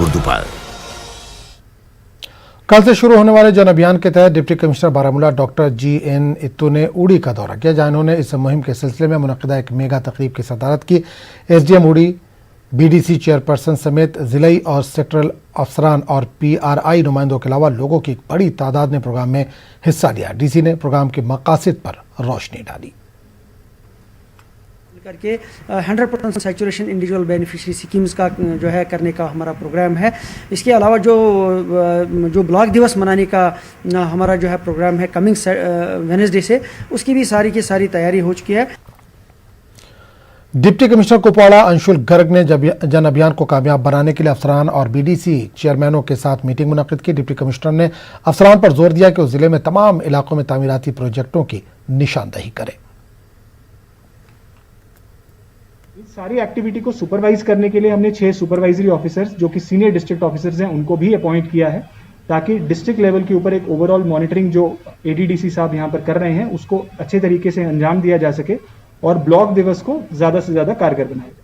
उर्दू पर। कल से शुरू होने वाले जन अभियान के तहत deputy commissioner Baramulla doctor GN इत्तू ने उड़ी का दौरा किया, जहां इन्होंने इस मुहिम के सिलसिले में मुनक्किदा एक मेगा तकरीब की सदारत की। SDM उड़ी, BDC चेयरपर्सन समेत जिलाई और सेक्टरल अफसरान और PRI नुमाइंदों के अलावा लोगों की एक बड़ी तादाद ने प्रोग्राम में हिस्सा लिया। DC ने प्रोग्राम के मकासद पर रोशनी डाली। करके 100% सैचुरेशन इंडिविजुअल बेनिफिशियरी स्कीम्स का जो है करने का हमारा प्रोग्राम है। इसके अलावा जो ब्लॉक दिवस मनाने का हमारा जो है प्रोग्राम है कमिंग वेडनेसडे से, उसकी भी सारी की सारी तैयारी हो चुकी है। डिप्टी कमिश्नर कुपवाड़ा अंशुल गर्ग ने जन अभियान को कामयाब बनाने के लिए अफसरान और BDC चेयरमैनों के साथ मीटिंग मुनक्किद की। डिप्टी कमिश्नर ने अफसरान पर जोर दिया कि वो जिले में तमाम इलाकों में तामीराती प्रोजेक्टों की निशानदही करें। इस सारी एक्टिविटी को सुपरवाइज करने के लिए हमने 6 सुपरवाइजरी ऑफिसर्स जो कि सीनियर डिस्ट्रिक्ट ऑफिसर्स हैं उनको भी अपॉइंट किया है, ताकि डिस्ट्रिक्ट लेवल के ऊपर एक ओवरऑल मॉनिटरिंग जो ADDC साहब यहाँ पर कर रहे हैं उसको अच्छे तरीके से अंजाम दिया जा सके और ब्लॉक दिवस को ज्यादा से ज्यादा कारगर बनाया जाए।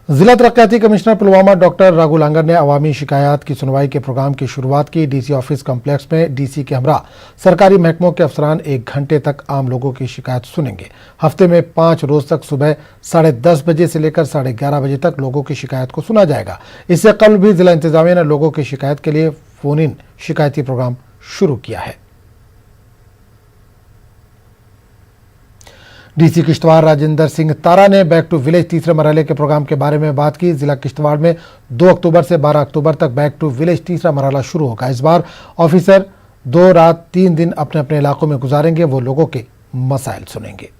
जिला तरक्याती कमिश्नर पुलवामा डॉक्टर राघु लांगर ने अवामी शिकायत की सुनवाई के प्रोग्राम की शुरुआत की। DC ऑफिस कॉम्प्लेक्स में DC के हमरा सरकारी महकमों के अफसरान 1 घंटे तक आम लोगों की शिकायत सुनेंगे। हफ्ते में 5 रोज तक सुबह 10:30 बजे से लेकर 11:30 बजे तक लोगों की शिकायत को सुना जाएगा। इससे कबल भी जिला इंतजामिया ने लोगों की शिकायत के लिए फोन इन शिकायती प्रोग्राम शुरू किया है। DC किश्तवाड़ राजेंद्र सिंह तारा ने बैक टू विलेज तीसरे मरहले के प्रोग्राम के बारे में बात की। जिला किश्तवाड़ में 2 अक्टूबर से 12 अक्टूबर तक बैक टू विलेज तीसरा मरहला शुरू होगा। इस बार ऑफिसर 2 रात 3 दिन अपने अपने इलाकों में गुजारेंगे, वो लोगों के मसाइल सुनेंगे।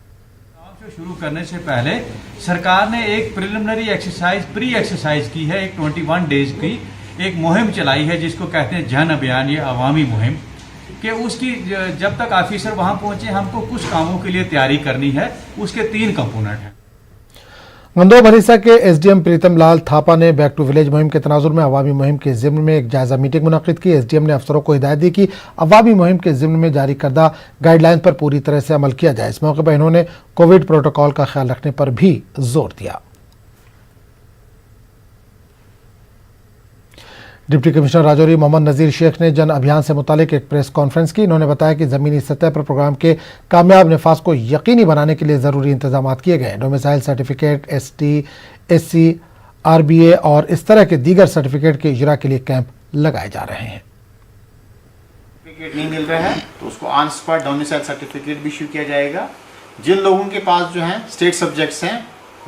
शुरू करने से पहले सरकार ने एक प्रिलिमिनरी एक्सरसाइज प्री एक्सरसाइज की है, एक 21 डेज की एक मुहिम चलाई है जिसको कहते हैं जन अभियान, ये अवामी मुहिम कि उसकी जब तक ऑफिसर वहां पहुंचे हमको कुछ कामों के लिए तैयारी करनी है। उसके 3 कंपोनेंट हैं। गंदोह भरीसा के SDM प्रीतम लाल थापा ने बैक टू विलेज मुहिम के तनाजुर में अवामी मुहिम के जिम्न में एक जायजा मीटिंग मुनक्किद की। SDM ने अफसरों को हिदायत दी कि अवामी मुहिम के जिम्न में जारी करदा गाइडलाइन पर पूरी तरह से अमल किया जाए। इस मौके पर इन्होंने कोविड प्रोटोकॉल का ख्याल रखने पर भी जोर दिया। डिप्टी कमिश्नर राजौरी मोहम्मद नज़ीर शेख ने जन अभियान से मुतालिक एक प्रेस कॉन्फ्रेंस की। इन्होंने बताया कि ज़मीनी सतह पर प्रोग्राम के कामयाब नफाज को यकीनी बनाने के लिए ज़रूरी इंतजाम किए गए। Domicile certificate, ST, SC, RBA और इस तरह के दीगर सर्टिफिकेट के इजरा के लिए कैंप लगाए जा रहे हैं। सर्टिफिकेट नहीं मिल रहा है तो उसको ऑन स्पॉट डोमिसाइल सर्टिफिकेट भी इशू किया जाएगा। जिन लोगों के पास जो है स्टेट सब्जेक्ट्स हैं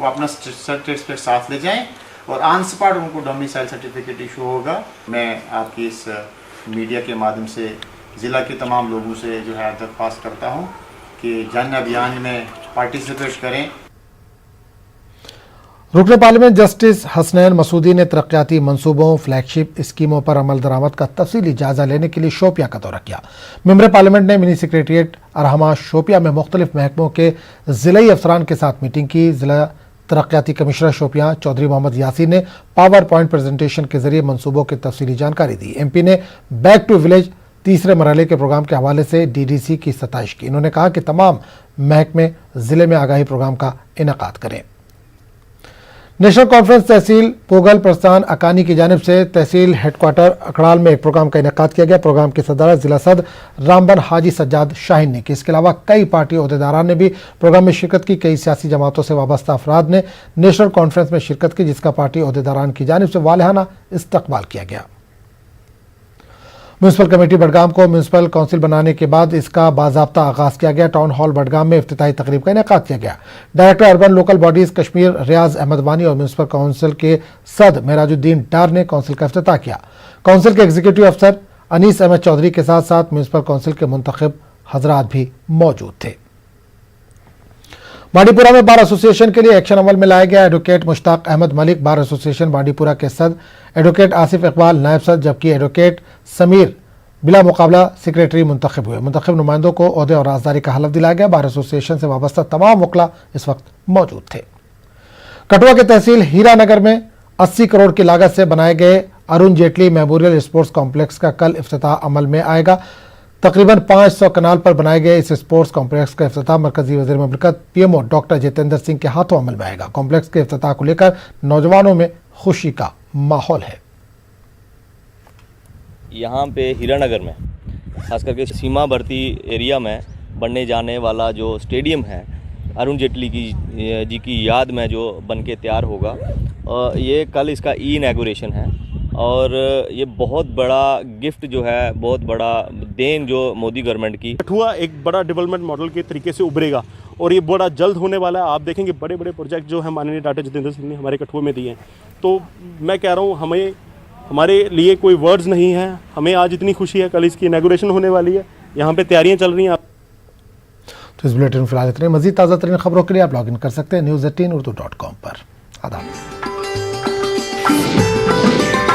वो अपना सर्टिफिकेट साथ ले जाएं और ऑन स्पॉट उनको डोमिसाइल सर्टिफिकेट इशू होगा। मैं आपकी इस मीडिया के माध्यम से ज़िला के तमाम लोगों से जो है दरख्वास्त करता हूं कि जन अभियान में पार्टिसिपेट करें। रुकन पार्लियामेंट जस्टिस हसनैन मसूदी ने तरक्याती मंसूबों, फ्लैगशिप स्कीमों पर अमल दरामद का तफसीली जायजा लेने के लिए शोपियां का दौरा किया। मेंबर पार्लियामेंट ने मिनी सेक्रेटरिएट अरहमा शोपियां में मुख्तलिफ महकमों के जिलाई अफसरान के साथ मीटिंग की। जिला तरक्याती कमिश्नर शोपियां चौधरी मोहम्मद यासीन ने पावर पॉइंट प्रेजेंटेशन के जरिए मंसूबों की तफसीली जानकारी दी। MP ने बैक टू विलेज तीसरे मरहले के प्रोग्राम के हवाले से DDC की सताइश की। इन्होंने कहा कि तमाम महकमे जिले में आगाही प्रोग्राम का इनेकाद करें। नेशनल कॉन्फ्रेंस तहसील पोगल प्रस्थान अकानी की जानिब से तहसील हेडक्वार्टर अकड़ाल में एक प्रोग्राम का इनेकाद किया गया। प्रोग्राम की सदारत जिला सदर रामबन हाजी सज्जाद शाहीन ने की। इसके अलावा कई पार्टी अहदेदारान ने भी प्रोग्राम में शिरकत की। कई सियासी जमातों से वाबस्ता अफराद ने नेशनल कॉन्फ्रेंस में शिरकत की, जिसका पार्टी अहदेदारान की जानिब से वालिहाना इस्तकबाल किया गया। म्यूनसिपल कमेटी बडगाम को म्यूनसिपल काउंसिल बनाने के बाद इसका बाज़ाब्ता आगाज किया गया। टाउन हॉल बडगाम में इफ्तिताही तकरीब का इनेकाद किया गया। Director urban local bodies Kashmir Riyaz Ahmad Wani और म्यूनसिपल काउंसिल के सद मेराजुद्दीन डार ने काउंसिल का इफ्तिताह किया। काउंसिल के एग्जीक्यूटिव अफसर अनीस अहमद चौधरी के साथ साथ म्यूनसिपल काउंसिल के मुंतखब हजरात भी मौजूद थे। बांडीपुरा में बार एसोसिएशन के लिए एक्शन अमल में लाया गया। Advocate Mushtaq Ahmed Malik bar association Bandipora के सद, एडवोकेट आसिफ इकबाल नायब सद, जबकि एडवोकेट समीर बिला मुकाबला सेक्रेटरी मुंतखब हुए। मुंतखब नुमाइंदों को ओहदे और राजदारी का हलफ दिलाया गया। बार एसोसिएशन से वाबस्ता तमाम वकला इस वक्त मौजूद थे। कठुआ के तहसील हीरानगर में 80 करोड़ की लागत से बनाए गए Arun Jaitley memorial sports complex का कल इफ्तिताह अमल में आएगा। तकरीबन 500 कनाल पर बनाए गए इस स्पोर्ट्स कॉम्प्लेक्स का इफ्तिताह मरकजी वज़ीर ममलकत PMO डॉक्टर जितेंद्र सिंह के हाथों अमल में आएगा। कॉम्प्लेक्स के इफ्तिताह को लेकर नौजवानों में खुशी का माहौल है। यहाँ पे हीरानगर में खास करके सीमावर्ती एरिया में बनने जाने वाला जो स्टेडियम है अरुण जेटली जी की याद में जो बन के तैयार होगा, ये कल इसका इनॉग्रेशन है और ये बहुत बड़ा गिफ्ट जो है, बहुत बड़ा देन जो मोदी गवर्नमेंट की। कठुआ एक बड़ा डेवलपमेंट मॉडल के तरीके से उभरेगा और ये बड़ा जल्द होने वाला है। आप देखेंगे बड़े बड़े प्रोजेक्ट जो है माननीय डॉक्टर जितेंद्र सिंह ने हमारे कठुआ में दिए हैं। तो मैं कह रहा हूँ हमारे लिए कोई वर्ड्स नहीं है, हमें आज इतनी खुशी है, कल इसकी इनॉग्रेशन होने वाली है, यहाँ पे तैयारियाँ चल रही हैं। तो इस बुलेटिन में फिलहाल इतने। मजीद ताज़ा तरीन खबरों के लिए आप लॉगिन कर सकते हैं news18urdu.com पर। आदाब।